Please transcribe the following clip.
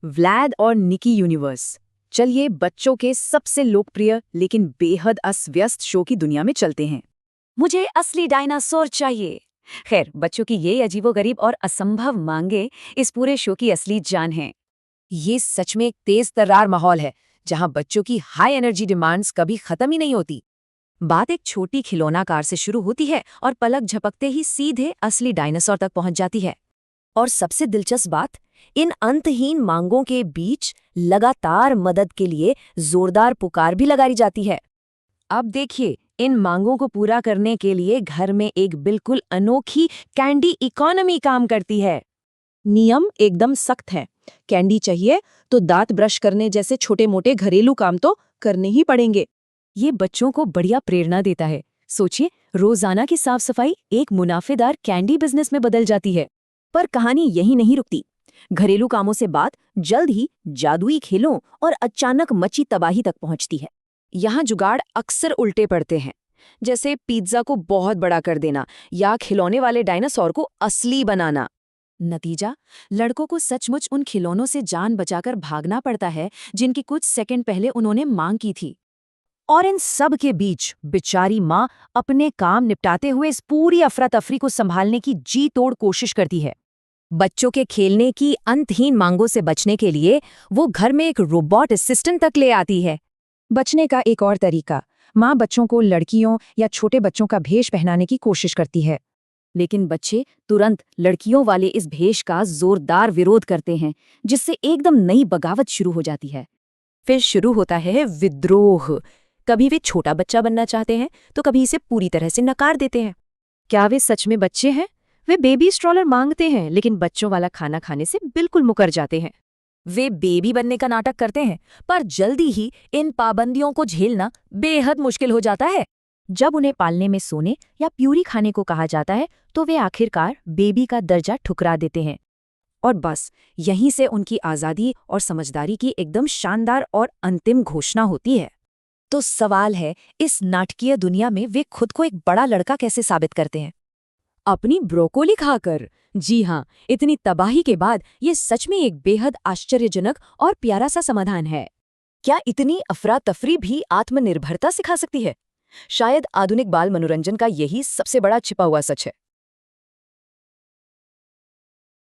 Vlad और निकी universe. चलिए बच्चों के सबसे लोकप्रिय लेकिन बेहद अस्त-व्यस्त शो की दुनिया में चलते हैं। मुझे असली डायनासोर चाहिए। खैर, बच्चों की ये अजीबोगरीब और असंभव मांगे इस पूरे शो की असली जान हैं। ये सच में एक तेज तर्रार माहौल है जहां बच्चों की हाई एनर्जी डिमांड्स कभी खत्म ही नहीं होती। बात एक छोटी खिलौना कार से शुरू होती है और पलक झपकते ही सीधे असली डायनासोर तक पहुंच जाती है। और सबसे दिलचस्प बात, इन अंतहीन मांगों के बीच लगातार मदद के लिए जोरदार पुकार भी लगाई जाती है। अब देखिए, इन मांगों को पूरा करने के लिए घर में एक बिल्कुल अनोखी कैंडी इकोनॉमी काम करती है। नियम एकदम सख्त है। कैंडी चाहिए तो दांत ब्रश करने जैसे छोटे-मोटे घरेलू काम तो करने ही पड़ेंगे। ये बच्चों को बढ़िया प्रेरणा देता है। सोचिए, रोजाना की साफ सफाई एक मुनाफेदार कैंडी बिजनेस में बदल जाती है। पर कहानी यही नहीं रुकती। घरेलू कामों से बात जल्द ही जादुई खेलों और अचानक मची तबाही तक पहुंचती है। यहाँ जुगाड़ अक्सर उल्टे पड़ते हैं, जैसे पिज्जा को बहुत बड़ा कर देना या खिलौने वाले डायनासोर को असली बनाना। नतीजा, लड़कों को सचमुच उन खिलौनों से जान बचाकर भागना पड़ता है जिनकी कुछ सेकंड पहले उन्होंने मांग की थी। और इन सब के बीच बेचारी माँ अपने काम निपटाते हुए इस पूरी अफरा तफरी को संभालने की जी तोड़ कोशिश करती है। बच्चों के खेलने की अंतहीन मांगों से बचने के लिए वो घर में एक रोबोट असिस्टेंट तक ले आती है। बचने का एक और तरीका, माँ बच्चों को लड़कियों या छोटे बच्चों का भेष पहनाने की कोशिश करती है। लेकिन बच्चे तुरंत लड़कियों वाले इस भेष का जोरदार विरोध करते हैं, जिससे एकदम नई बगावत शुरू हो जाती है। फिर शुरू होता है विद्रोह। कभी वे छोटा बच्चा बनना चाहते हैं तो कभी इसे पूरी तरह से नकार देते हैं। क्या वे सच में बच्चे हैं? वे बेबी स्ट्रॉलर मांगते हैं, लेकिन बच्चों वाला खाना खाने से बिल्कुल मुकर जाते हैं। वे बेबी बनने का नाटक करते हैं, पर जल्दी ही इन पाबंदियों को झेलना बेहद मुश्किल हो जाता है। जब उन्हें पालने में सोने या प्यूरी खाने को कहा जाता है तो वे आखिरकार बेबी का दर्जा ठुकरा देते हैं। और बस यहीं से उनकी आज़ादी और समझदारी की एकदम शानदार और अंतिम घोषणा होती है। तो सवाल है, इस नाटकीय दुनिया में वे खुद को एक बड़ा लड़का कैसे साबित करते हैं? अपनी ब्रोकोली खाकर। जी हाँ, इतनी तबाही के बाद ये सच में एक बेहद आश्चर्यजनक और प्यारा सा समाधान है। क्या इतनी अफरा तफरी भी आत्मनिर्भरता सिखा सकती है? शायद आधुनिक बाल मनोरंजन का यही सबसे बड़ा छिपा हुआ सच है।